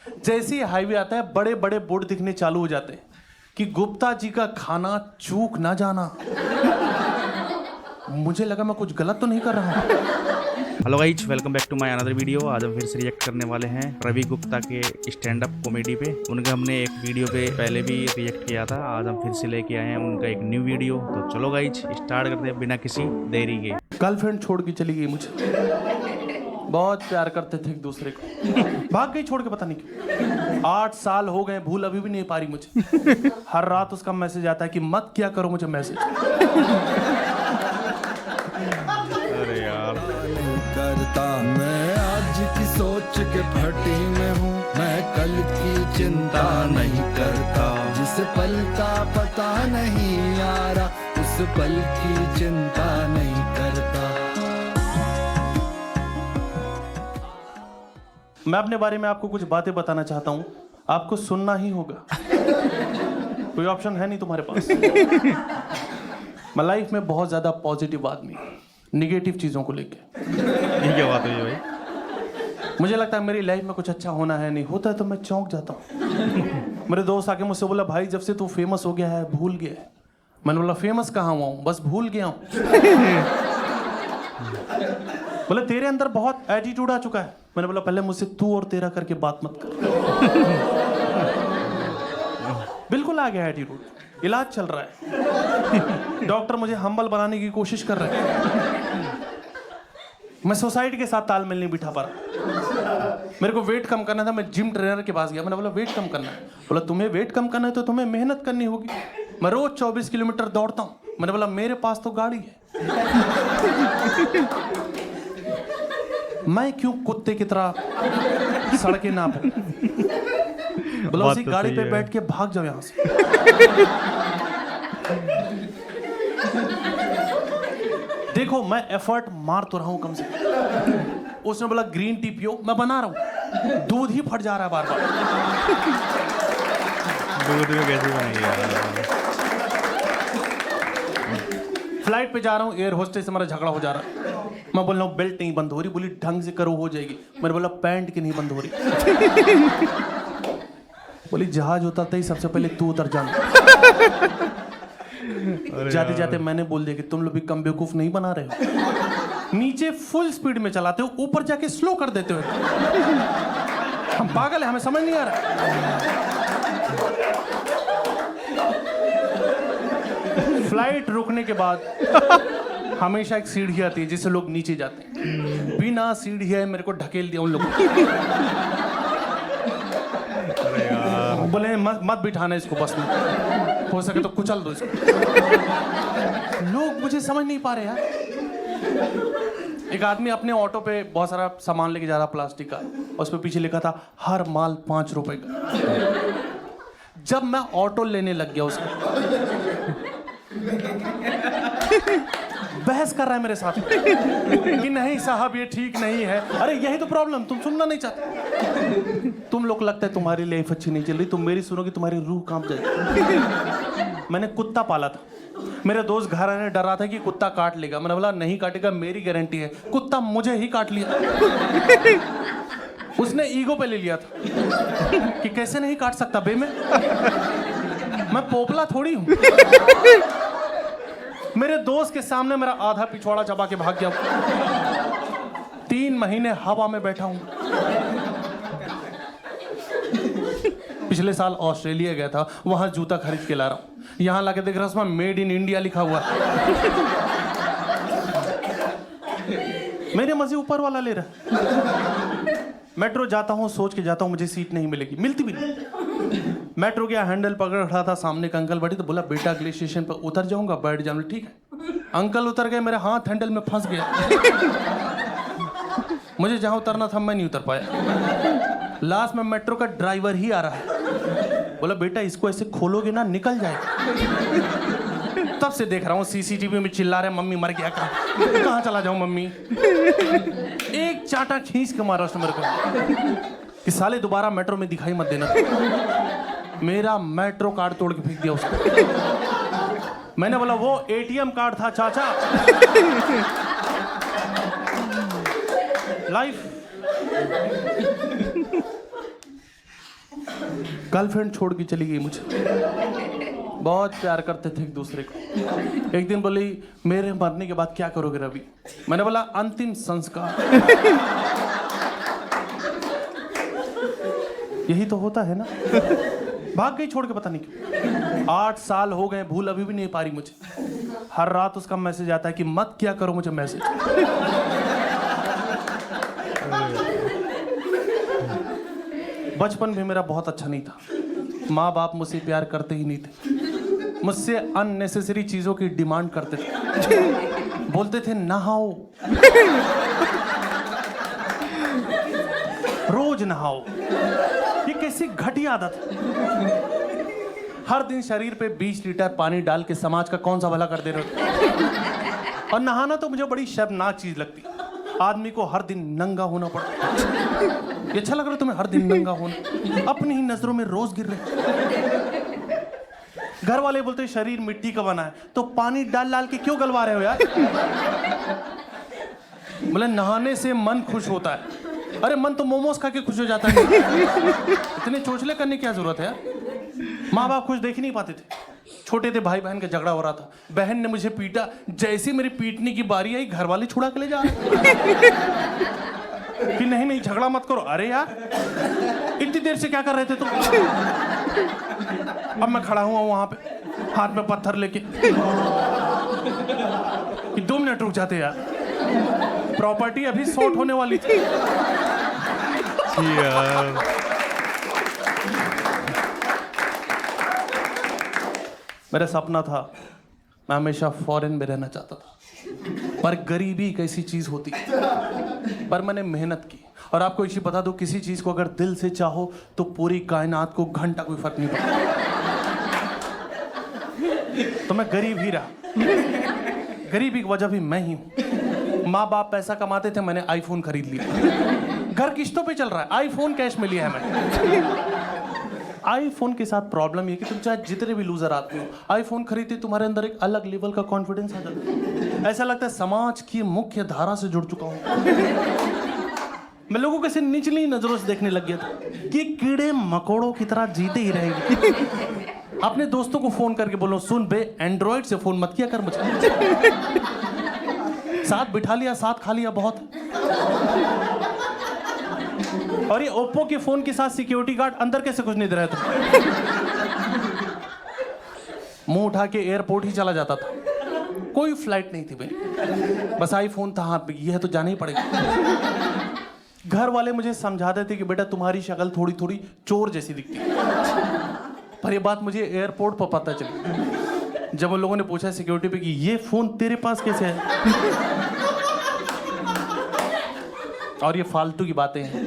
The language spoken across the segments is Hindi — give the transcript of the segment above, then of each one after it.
जैसे ही हाईवे आता है बड़े बड़े बोर्ड दिखने चालू हो जाते हैं कि गुप्ता जी का खाना चूक ना जाना। मुझे लगा मैं कुछ गलत तो नहीं कर रहा हूँ। Hello guys, welcome back to my another video. आज हम फिर से रिएक्ट करने वाले हैं रवि गुप्ता के स्टैंड अप कॉमेडी पे। उनका हमने एक वीडियो पे पहले भी रिएक्ट किया था, आज हम फिर से लेके आए हैं उनका एक न्यू वीडियो। तो चलो गाइज स्टार्ट करते हैं बिना किसी देरी के। गर्लफ्रेंड छोड़ के चली गई मुझे, बहुत प्यार करते थे एक दूसरे को, भाग गई छोड़ के पता नहीं क्यों। 8 साल हो गए, भूल अभी भी नहीं पा रही मुझे। हर रात उसका मैसेज आता है कि मत क्या करो मुझे मैसेज। अरे यार करता मैं आज की सोच के फटी में हूँ, मैं कल की चिंता नहीं करता। जिस पल का पता नहीं यारा, उस पल की चिंता नहीं करता। मैं अपने बारे में आपको कुछ बातें बताना चाहता हूँ, आपको सुनना ही होगा। कोई ऑप्शन है नहीं तुम्हारे पास। मैं लाइफ में बहुत ज्यादा पॉजिटिव आदमी, निगेटिव चीजों को लेके। ये क्या बात हुई भाई? मुझे लगता है मेरी लाइफ में कुछ अच्छा होना है, नहीं होता है तो मैं चौंक जाता हूँ। मेरे दोस्त आके मुझसे बोला, भाई जब से तू फेमस हो गया है भूल गया है। मैंने बोला फेमस कहाँ हुआ हूँ, बस भूल गया हूँ। बोले तेरे अंदर बहुत एटीट्यूड आ चुका है। मैंने बोला पहले मुझसे तू और तेरा करके बात मत कर। बिल्कुल आ गया एटीट्यूड, इलाज चल रहा है। डॉक्टर मुझे हम्बल बनाने की कोशिश कर रहे हैं। मैं सोसाइटी के साथ तालमेल नहीं बिठा पा रहा। मेरे को वेट कम करना था, मैं जिम ट्रेनर के पास गया। मैंने बोला वेट कम करना है। बोला तुम्हें वेट कम करना है तो तुम्हें मेहनत करनी होगी। मैं रोज 24 किलोमीटर दौड़ता हूँ। मैंने बोला मेरे पास तो गाड़ी है, मैं क्यों कुत्ते की तरह सड़कें नापूं। बोला उसी तो गाड़ी पे है। बैठ के भाग जाओ यहां से। देखो मैं एफर्ट मार तो रहा हूं कम से कम। उसने बोला ग्रीन टी पियो, मैं बना रहा हूं, दूध ही फट जा रहा है बार बार। दूध में कैसे बनेगी यार? फ्लाइट पे जा रहा हूँ, एयर होस्टेस से हमारा झगड़ा हो जा रहा है। मैं बोल रहा हूँ बेल्ट नहीं बंद हो रही। बोली ढंग से करो हो जाएगी। मैंने बोला पैंट की नहीं बंद हो रही। बोली जहाज उतरते ही सबसे पहले तू उतर जाना। जाते जाते मैंने बोल दिया कि तुम लोग भी कम बेवकूफ नहीं बना रहे हो। नीचे फुल स्पीड में चलाते हो, ऊपर जाके स्लो कर देते हो। हम पागल है, हमें समझ नहीं आ रहा। फ्लाइट रुकने के बाद हमेशा एक सीढ़ी आती है जिससे लोग नीचे जाते हैं। बिना सीढ़ी है मेरे को ढकेल दिया उन लोगों ने। बोले मत बिठाना इसको बस में, हो सके तो कुचल दो इसको। लोग मुझे समझ नहीं पा रहे यार। एक आदमी अपने ऑटो पे बहुत सारा सामान लेके जा रहा प्लास्टिक का, उस पे पीछे लिखा था हर माल 5 रुपए का। जब मैं ऑटो लेने लग गया उसको बहस कर रहा है मेरे साथ कि नहीं साहब ये ठीक नहीं है। अरे यही तो प्रॉब्लम, तुम सुनना नहीं चाहते। तुम लोग लगता है तुम्हारी लाइफ अच्छी नहीं चल रही, तुम मेरी सुनोगे तुम्हारी रूह कांप जाएगी। मैंने कुत्ता पाला था, मेरे दोस्त घर आने डर रहा था कि कुत्ता काट लेगा। मैंने बोला नहीं काटेगा, मेरी गारंटी है। कुत्ता मुझे ही काट लिया। उसने ईगो पे ले लिया था कि कैसे नहीं काट सकता बे मैं पोपला थोड़ी हूं। मेरे दोस्त के सामने मेरा आधा पिछवाड़ा चबा के भाग गया। 3 महीने हवा में बैठा हूं। पिछले साल ऑस्ट्रेलिया गया था, वहां जूता खरीद के ला रहा हूं। यहां लाके देख रहा हूं उसमें मेड इन इंडिया लिखा हुआ। मेरे मजे ऊपर वाला ले रहा। मेट्रो जाता हूं, सोच के जाता हूं मुझे सीट नहीं मिलेगी, मिलती भी नहीं। मेट्रो के हैंडल पकड़ खड़ा था, सामने एक अंकल बैठे तो बोला बेटा अगले स्टेशन पर उतर जाऊंगा, बैठ जाऊंगा। ठीक है। अंकल उतर गए, मेरे हाथ हैंडल में फंस गया। मुझे जहां उतरना था मैं नहीं उतर पाया। लास्ट में मेट्रो का ड्राइवर ही आ रहा है, बोला बेटा इसको ऐसे खोलोगे ना निकल जाएगा। तब से देख रहा हूँ सीसीटीवी में चिल्ला रहे मम्मी मर गया, कहाँ चला जाऊं मम्मी। एक चाटा खींच के मारा उसने मेरे को कि साले दोबारा मेट्रो में दिखाई मत देना। मेरा मेट्रो कार्ड तोड़ के फेंक दिया उसको। मैंने बोला वो एटीएम कार्ड था चाचा। लाइफ गर्लफ्रेंड छोड़ के चली गई मुझे। बहुत प्यार करते थे एक दूसरे को। एक दिन बोली मेरे मरने के बाद क्या करोगे रवि? मैंने बोला अंतिम संस्कार। यही तो होता है ना। भाग गई छोड़ के, पता नहीं क्यों। 8 साल हो गए, भूल अभी भी नहीं पा रही मुझे। हर रात उसका मैसेज आता है कि मत क्या करो मुझे मैसेज। बचपन भी मेरा बहुत अच्छा नहीं था। माँ बाप मुझसे प्यार करते ही नहीं थे, मुझसे अननेसेसरी चीजों की डिमांड करते थे। बोलते थे नहाओ, रोज नहाओ। ये कैसी घटिया आदत। हर दिन शरीर पे 20 लीटर पानी डाल के समाज का कौन सा भला कर दे रहे हो। और नहाना तो मुझे बड़ी शर्मनाक चीज लगती। आदमी को हर दिन नंगा होना पड़ता है। ये अच्छा लग रहा है तुम्हें हर दिन नंगा होना? अपनी ही नजरों में रोज गिर रहे। घर वाले बोलते शरीर मिट्टी का बना है तो पानी डाल डाल के क्यों गलवा रहे हो यार? बोले नहाने से मन खुश होता है। अरे मन तो मोमोज खा के खुश हो जाता है। इतने चोचले करने की क्या जरूरत है यार? माँ बाप खुश देख ही नहीं पाते थे। छोटे थे, भाई बहन का झगड़ा हो रहा था, बहन ने मुझे पीटा। जैसे मेरी पीटने की बारी आई, घर वाले छुड़ा के ले जा रहे कि नहीं नहीं झगड़ा मत करो। अरे यार इतनी देर से क्या कर रहे थे तुम? अब मैं खड़ा हुआ वहां पे, हाथ में पत्थर लेके कि 2 मिनट रुक जाते यार, प्रॉपर्टी अभी सॉर्ट होने वाली थी। मेरा सपना था, मैं हमेशा फॉरेन में रहना चाहता था, पर गरीबी एक ऐसी चीज होती है। पर मैंने मेहनत की। और आपको एक चीज बता दूं, किसी चीज को अगर दिल से चाहो तो पूरी कायनात को घंटा कोई फर्क नहीं पड़ता। तो मैं गरीब ही रहा। गरीबी की वजह भी मैं ही हूं। माँ बाप पैसा कमाते थे, मैंने आईफोन खरीद लिया। घर किस्तों पे चल रहा है, आईफोन कैश में लिया है मैंने। आईफोन के साथ प्रॉब्लम ये कि तुम चाहे जितने भी लूजर आदमी हो, आईफोन खरीदते तुम्हारे अंदर एक अलग लेवल का कॉन्फिडेंस आ जाता है। ऐसा लगता है समाज की मुख्य धारा से जुड़ चुका हूं। मैं लोगों को ऐसे निचली नजरों से देखने लग गया था कि कीड़े मकोड़ों की तरह जीते ही रहेंगे। अपने दोस्तों को फोन करके बोलो, सुन बे एंड्रॉइड से फोन मत किया कर मुझे। साथ बिठा लिया, साथ खा लिया, बहुत। और ये ओप्पो के फोन के साथ सिक्योरिटी गार्ड अंदर कैसे कुछ नहीं दे रहा था। मुंह उठा के एयरपोर्ट ही चला जाता था। कोई फ्लाइट नहीं थी भाई, बस आईफोन था हाथ में, यह तो जाना ही पड़ेगा। घर वाले मुझे समझाते थे कि बेटा तुम्हारी शक्ल थोड़ी थोड़ी चोर जैसी दिखती है, पर ये बात मुझे एयरपोर्ट पर पता चली जब उन लोगों ने पूछा सिक्योरिटी पे कि ये फोन तेरे पास कैसे है। और ये फालतू की बातें हैं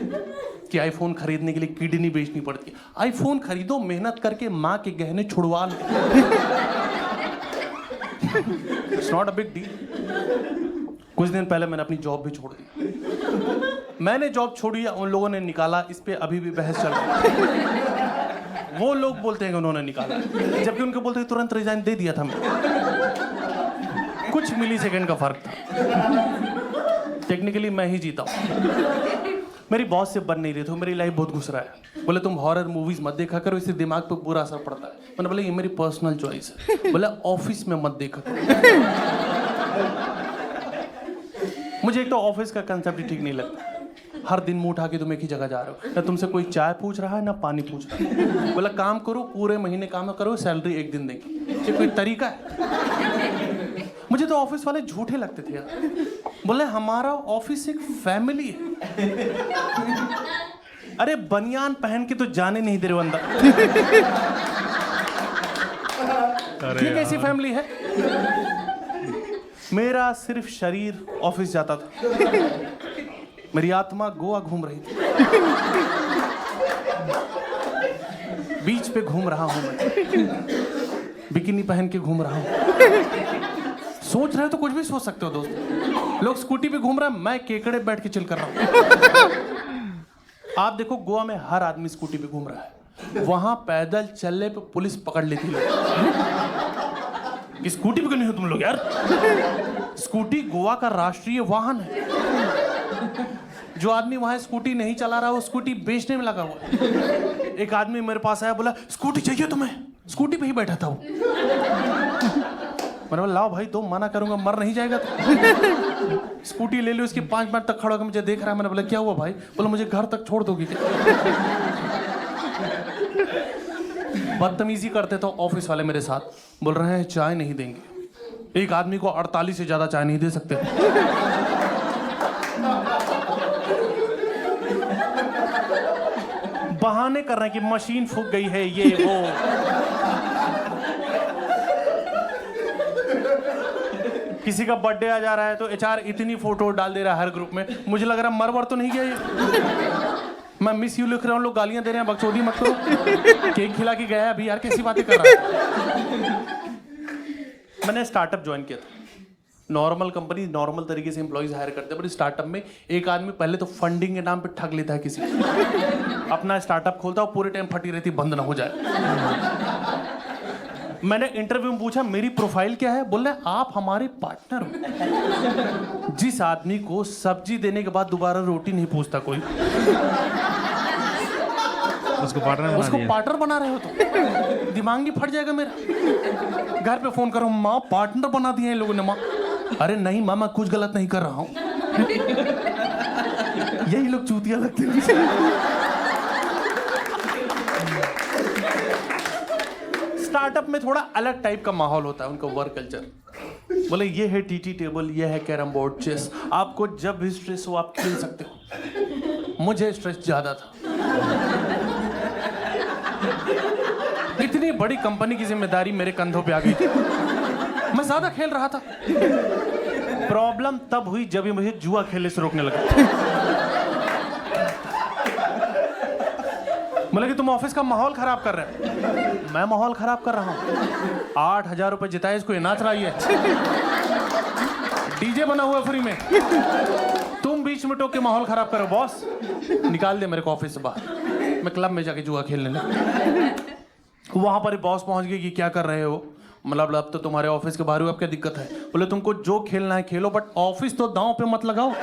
कि आईफोन खरीदने के लिए किडनी बेचनी पड़ती है। आईफोन खरीदो, मेहनत करके माँ के गहने छुड़वा लो। It's not a big deal. कुछ दिन पहले मैंने अपनी जॉब भी छोड़ दी। मैंने जॉब छोड़ी, उन लोगों ने निकाला, इस पे अभी भी बहस चल रही है। वो लोग बोलते हैं कि उन्होंने निकाला, जबकि उनके बोलते हैं तुरंत रिजाइन दे दिया था मैं। कुछ मिली सेकेंड का फर्क था। टेक्निकली मैं ही जीता हूँ। मेरी बॉस से बन नहीं रही थी, मेरी लाइफ बहुत घुस रहा है। बोले तुम हॉरर मूवीज मत देखा करो, इससे दिमाग पे बुरा असर पड़ता है। मैंने बोला ये मेरी पर्सनल चॉइस है। बोला ऑफिस में मत देखा करो। मुझे एक तो ऑफिस का कंसेप्ट ही ठीक नहीं लगता। हर दिन मुंह उठा के तुम एक ही जगह जा रहे हो, ना तुमसे कोई चाय पूछ रहा है ना पानी पूछ रहा है। बोला काम करो, पूरे महीने काम करो, सैलरी एक दिन देंगे। ये कोई तरीका है? मुझे तो ऑफिस वाले झूठे लगते थे यार। बोले हमारा ऑफिस एक फैमिली है। अरे बनियान पहन के तो जाने नहीं दे रहे हो अंदर। ये कैसी फैमिली है? मेरा सिर्फ शरीर ऑफिस जाता था, मेरी आत्मा गोवा घूम रही थी। बीच पे घूम रहा हूं मैं, बिकिनी पहन के घूम रहा हूं। सोच रहे हो तो कुछ भी सोच सकते हो दोस्त। लोग स्कूटी पे घूम रहा है, मैं केकड़े बैठ के चिल कर रहा हूं। आप देखो गोवा में हर आदमी स्कूटी पे घूम रहा है। वहां पैदल चलने पे पुलिस पकड़ लेती है। स्कूटी पे क्यों नहीं हो तुम लोग यार? स्कूटी गोवा का राष्ट्रीय वाहन है। जो आदमी वहां स्कूटी नहीं चला रहा वो स्कूटी बेचने में लगा हुआ। एक आदमी मेरे पास आया, बोला स्कूटी चाहिए तुम्हें? स्कूटी पे ही बैठा था वो। मैंने बोला लाओ भाई, दो, मना करूंगा, मर नहीं जाएगा तो। स्कूटी ले ली, उसकी 5 मिनट तक खड़ा होकर मुझे देख रहा है। मैंने बोला क्या हुआ भाई? बोला मुझे घर तक छोड़ दोगी क्या? बदतमीजी करते तो ऑफिस वाले मेरे साथ, बोल रहे हैं चाय नहीं देंगे। एक आदमी को 48 से ज्यादा चाय नहीं दे सकते। बहाने कर रहे हैं कि मशीन फूक गई है, ये वो। किसी का बर्थडे आ जा रहा है तो एचआर इतनी फोटो डाल दे रहा है हर ग्रुप में, मुझे लग रहा है मर तो नहीं गया ये। मैं मिस यू लिख रहा हूँ, लोग गालियां दे रहे हैं, बकचोदी मत करो। केक खिला के गया है अभी यार, कैसी बातें कर रहा है। मैंने स्टार्टअप ज्वाइन किया था। नॉर्मल कंपनी नॉर्मल तरीके से एम्प्लॉइज हायर करते हैं, बट स्टार्टअप में एक आदमी पहले तो फंडिंग के नाम पे ठग लेता है किसी, अपना स्टार्टअप खोलता है, पूरे टाइम फटी रहती, बंद ना हो जाए। मैंने इंटरव्यू में पूछा मेरी प्रोफाइल क्या है? बोल रहे आप हमारे पार्टनर हो। जिस आदमी को सब्जी देने के बाद दोबारा रोटी नहीं पूछता कोई, उसको पार्टनर बना रहे हो तो दिमाग नहीं फट जाएगा मेरा? घर पे फोन करो, माँ पार्टनर बना दिए हैं लोगों ने। माँ, अरे नहीं माँ, मैं कुछ गलत नहीं कर रहा हूँ। यही लोग चूतिया लगते हैं। स्टार्टअप में थोड़ा अलग टाइप का माहौल होता है उनका वर्क कल्चर। बोले ये है टीटी टेबल, ये है कैरम बोर्ड, चेस, आपको जब भी स्ट्रेस हो आप खेल सकते हो। मुझे स्ट्रेस ज्यादा था। इतनी बड़ी कंपनी की जिम्मेदारी मेरे कंधों पे आ गई थी, मैं ज्यादा खेल रहा था। प्रॉब्लम तब हुई जब मुझे जुआ खेलने से रोकने लगा। बोले कि तुम ऑफिस का माहौल खराब कर रहे हो। मैं माहौल खराब कर रहा हूँ? 8,000 रुपए जिताए, इसको ये नाच रही है, डीजे बना हुआ फ्री में, तुम बीच में टोक के माहौल खराब करो। बॉस निकाल दे मेरे को ऑफिस से बाहर, मैं क्लब में जाके जुआ खेलने लगा। वहां पर बॉस पहुंच गए कि क्या कर रहे हो? मतलब अब तो तुम्हारे ऑफिस के बाहर हो, अब क्या दिक्कत है? बोले तुमको जो खेलना है खेलो, बट ऑफिस तो दांव पे मत लगाओ।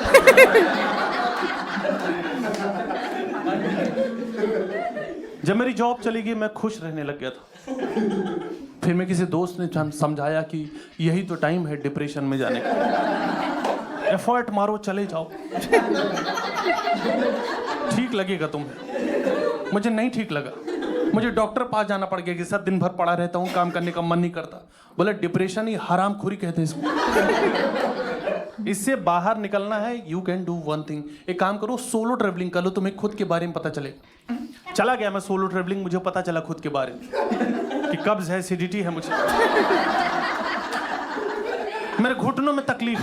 जब मेरी जॉब चली गई मैं खुश रहने लग गया था। फिर मैं किसी दोस्त ने समझाया कि यही तो टाइम है डिप्रेशन में जाने का, एफर्ट मारो, चले जाओ, ठीक लगेगा तुम्हें। मुझे नहीं ठीक लगा, मुझे डॉक्टर पास जाना पड़ गया कि सर दिन भर पड़ा रहता हूँ, काम करने का मन नहीं करता। बोले डिप्रेशन ही हरामखोरी कहते हैं इसको। इससे बाहर निकलना है, you can do one thing, एक काम करो, सोलो ट्रेवलिंग कर लो, तुम्हें खुद के बारे में पता चलेगा। चला गया मैं सोलो ट्रेवलिंग, मुझे पता चला खुद के बारे में कि कब्ज है, एसिडिटी है, मुझे मेरे घुटनों में तकलीफ,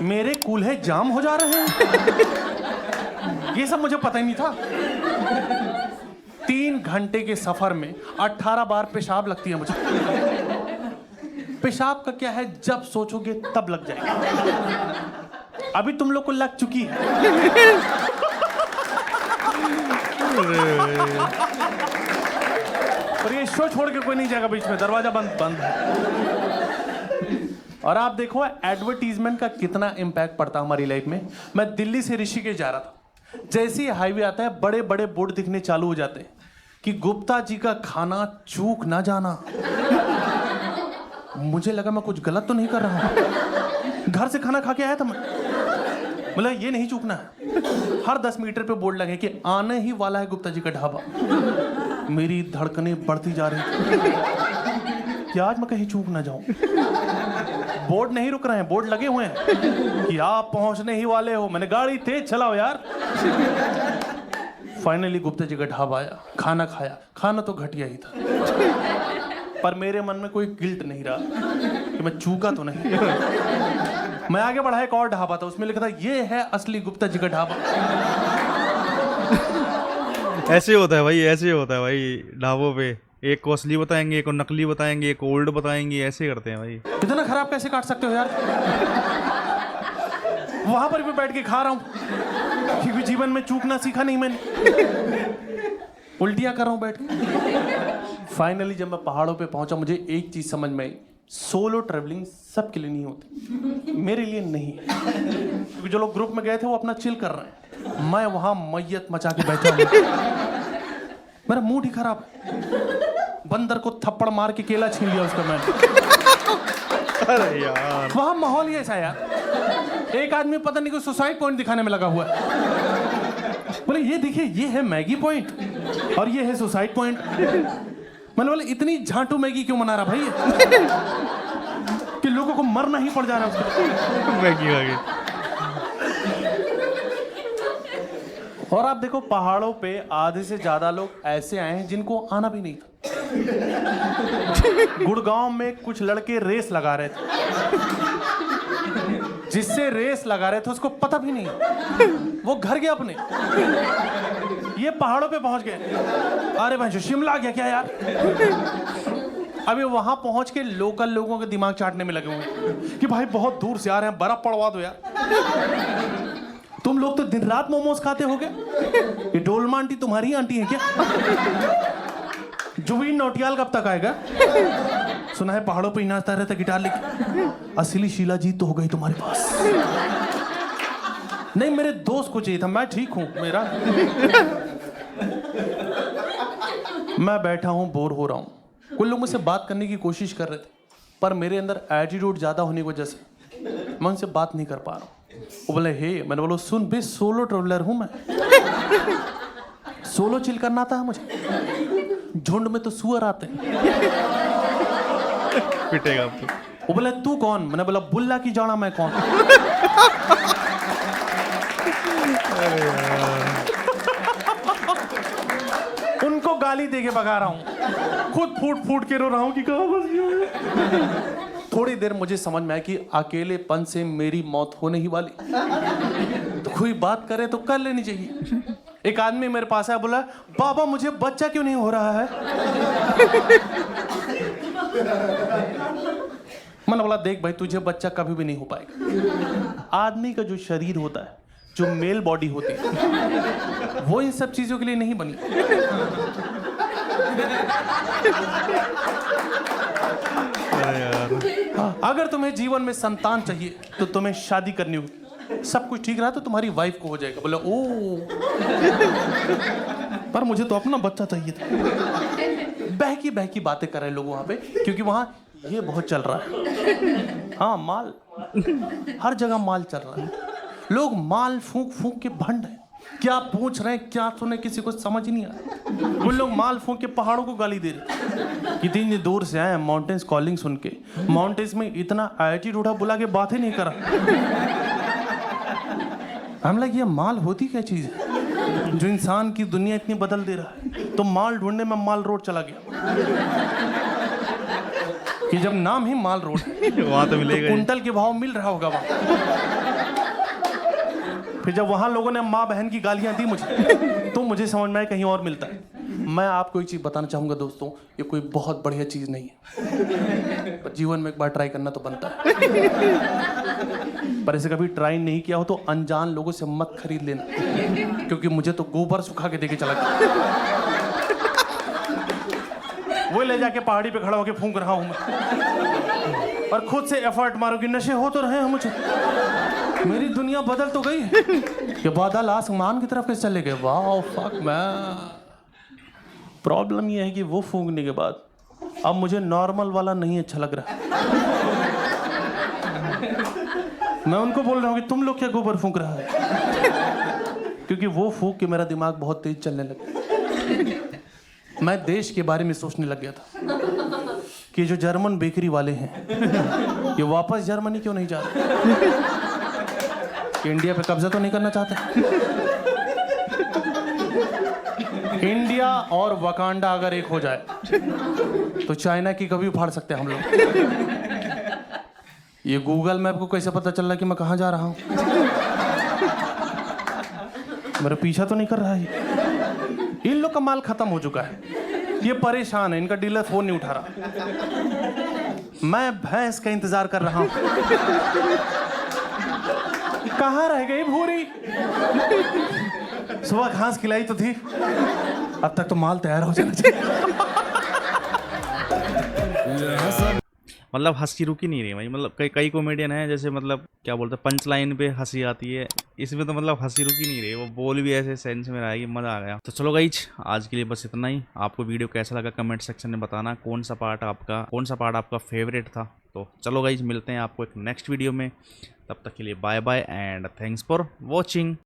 मेरे कूल्हे जाम हो जा रहे हैं, ये सब मुझे पता ही नहीं था। 3 घंटे के सफर में 18 बार पेशाब लगती है मुझे। पेशाब का क्या है, जब सोचोगे तब लग जाएगा। अभी तुम लोग को लग चुकी है। और ये शो छोड़ के कोई नहीं जाएगा, बीच में दरवाजा बंद है। और आप देखो एडवर्टीजमेंट का कितना इम्पैक्ट पड़ता है हमारी लाइफ में। मैं दिल्ली से ऋषिकेश जा रहा था, जैसे ही हाईवे आता है बड़े बड़े बोर्ड दिखने चालू हो जाते हैं कि गुप्ता जी का खाना चूक ना जाना। मुझे लगा मैं कुछ गलत तो नहीं कर रहा हूं, घर से खाना खा के आया था मैं, बोला ये नहीं चूकना है। हर 10 मीटर पे बोर्ड लगे कि आने ही वाला है गुप्ता जी का ढाबा। मेरी धड़कनें बढ़ती जा रही कि आज मैं कहीं चूक ना जाऊं। बोर्ड नहीं रुक रहे हैं, बोर्ड लगे हुए हैं कि आप पहुंचने ही वाले हो। मैंने गाड़ी तेज चलाओ यार। फाइनली गुप्ता जी का ढाबा आया, खाना खाया, खाना तो घटिया ही था, पर मेरे मन में कोई गिल्ट नहीं रहा कि मैं चूका तो नहीं। मैं आगे बढ़ा, एक और ढाबा था, उसमें लिखा था ये है असली गुप्ता जी का ढाबा। ऐसे होता है भाई, ऐसे होता है भाई ढाबों पे, एक को असली बताएंगे, एक को नकली बताएंगे, एक को ओल्ड बताएंगे, ऐसे करते हैं भाई। इतना खराब कैसे काट सकते हो यार? वहां पर भी बैठ के खा रहा हूं क्योंकि जीवन में चूकना सीखा नहीं मैंने, उल्टियां कर रहा हूं बैठ के। फाइनली जब मैं पहाड़ों पे पहुंचा, मुझे एक चीज समझ में आई सोलो ट्रैवलिंग सबके लिए नहीं होती, मेरे लिए नहीं है। क्योंकि जो लोग ग्रुप में गए थे वो अपना चिल कर रहे हैं, मैं वहां मैयत मचा के बैठा हूं। मेरा मूड ही खराब है। बंदर को थप्पड़ मार के केला छीन लिया उसका मैंने। अरे यार, वहां माहौल ही ऐसा है यार। एक आदमी पता नहीं कोई सुसाइड पॉइंट दिखाने में लगा हुआ है। बोले ये देखिए, ये है मैगी पॉइंट और ये है सुसाइड पॉइंट। मैंने बोले इतनी झांटू मैगी क्यों मना रहा भाई कि लोगों को मरना ही पड़ जा रहा है उसको। मैगी वागी। और आप देखो पहाड़ों पे आधे से ज्यादा लोग ऐसे आए हैं जिनको आना भी नहीं था। गुड़गांव में कुछ लड़के रेस लगा रहे थे, जिससे रेस लगा रहे थे उसको पता भी नहीं, वो घर गया अपने, ये पहाड़ों पे पहुंच गए। अरे भाई शिमला गया क्या यार। अभी वहां पहुंच के लोकल लोगों के दिमाग चाटने में लगे हुए हैं कि भाई बहुत दूर से आ रहे हैं, बर्फ पड़वा दो यार। तुम लोग तो दिन रात मोमोज खाते होगे। ये डोलमा आंटी तुम्हारी आंटी है क्या? जुबीन नौटियाल कब तक आएगा? सुना है पहाड़ों पे ही नाचता रहता गिटार लेके। असली शीला जीत तो हो गई तुम्हारे पास। नहीं, मेरे दोस्त को चाहिए था, मैं ठीक हूं मेरा। मैं बैठा हूं, बोर हो रहा हूं। कुछ लोग मुझसे बात करने की कोशिश कर रहे थे, पर मेरे अंदर एटीट्यूड ज्यादा होने की वजह से मैं उनसे बात नहीं कर पा रहा हूं। वो बोले हे, मैंने बोला सुन बे, सोलो ट्रैवलर हूं मैं। सोलो चिल करना आता है मुझे, झुंड में तो सुअर आते हैं। पिटेगा आपको। वो बोले तू कौन? मैंने बोला बुल्ला की जाना मैं कौन। उनको गाली देके भगा रहा हूं, खुद फूट फूट के रो रहा हूं कि कहां फंस गया। थोड़ी देर मुझे समझ में आया कि अकेलेपन से मेरी मौत होने ही वाली, तो कोई बात करे तो कर लेनी चाहिए। एक आदमी मेरे पास आया, बोला बाबा मुझे बच्चा क्यों नहीं हो रहा है। मैंने बोला देख भाई, तुझे बच्चा कभी भी नहीं हो पाएगा। आदमी का जो शरीर होता है, जो मेल बॉडी होती है, वो इन सब चीजों के लिए नहीं बनी। अगर तुम्हें जीवन में संतान चाहिए तो तुम्हें शादी करनी होगी। सब कुछ ठीक रहा तो तुम्हारी वाइफ को हो जाएगा। बोले ओ, पर मुझे तो अपना बच्चा चाहिए था। बहकी बहकी बातें कर रहे लोग वहां पे, क्योंकि वहां ये बहुत चल रहा है। हाँ, माल, हर जगह माल चल रहा है। लोग माल फूंक फूंक के भंड है। क्या पूछ रहे हैं क्या सुने किसी को समझ ही नहीं आ रहा। वो लोग माल फूंक के पहाड़ों को गाली दे रहे। कितनी दूर से आए, माउंटेन्स कॉलिंग सुन के। माउंटेन्स में इतना एटीट्यूड बुला के बात ही नहीं करा। हम लगे ये माल होती क्या चीज है जो इंसान की दुनिया इतनी बदल दे रहा है। तो माल ढूंढने में माल रोड चला गया कि जब नाम ही माल रोड वहां तो मिलेगा, तो कुंटल के भाव मिल रहा होगा वहां। फिर जब वहां लोगों ने माँ बहन की गालियां दी मुझे, तो मुझे समझ में आया कहीं और मिलता है। मैं आपको एक चीज बताना चाहूंगा दोस्तों, ये कोई बहुत बढ़िया चीज नहीं है, पर जीवन में एक बार ट्राई करना तो बनता है। पर ऐसे कभी ट्राई नहीं किया हो तो अनजान लोगों से मत खरीद लेना, क्योंकि मुझे तो गोबर सुखा के देके चला गया। वो ले जाके पहाड़ी पे खड़ा होके फूंक रहा हूं मैं, और खुद से एफर्ट मारो कि नशे हो तो रहे हैं मुझे। मेरी दुनिया बदल तो गई कि बादल आसमान की तरफ कैसे चले गए। वाह फक मैन। प्रॉब्लम ये है कि वो फूंकने के बाद अब मुझे नॉर्मल वाला नहीं अच्छा लग रहा। मैं उनको बोल रहा हूँ कि तुम लोग क्या गोबर फूंक रहा है, क्योंकि वो फूंक के मेरा दिमाग बहुत तेज चलने लगा। मैं देश के बारे में सोचने लग गया था कि जो जर्मन बेकरी वाले हैं ये वापस जर्मनी क्यों नहीं जा रहे, कि इंडिया पे कब्जा तो नहीं करना चाहते। इंडिया और वकांडा अगर एक हो जाए तो चाइना की कभी फाड़ सकते हैं हम लोग। ये गूगल मैप को कैसे पता चल रहा कि मैं कहाँ जा रहा हूँ? मेरा पीछा तो नहीं कर रहा है। इन लोग का माल खत्म हो चुका है, ये परेशान है, इनका डीलर फोन नहीं उठा रहा। मैं भैंस का इंतजार कर रहा हूँ, कहाँ रह गई भूरी? सुबह घास खिलाई तो थी, अब तक तो माल तैयार हो जाना चाहिए। मतलब हंसी रुकी नहीं रही भाई। मतलब कई कई कॉमेडियन हैं जैसे मतलब क्या बोलते हैं, पंच लाइन पे हंसी आती है, इसमें तो मतलब हंसी रुकी नहीं रही, वो बोल भी ऐसे सेंस में आएगी, मजा आ गया। तो चलो गाइज आज के लिए बस इतना ही। आपको वीडियो कैसा लगा कमेंट सेक्शन में बताना, कौन सा पार्ट आपका फेवरेट था। तो चलो गाइज मिलते हैं आपको एक नेक्स्ट वीडियो में, तब तक के लिए bye bye and thanks for watching.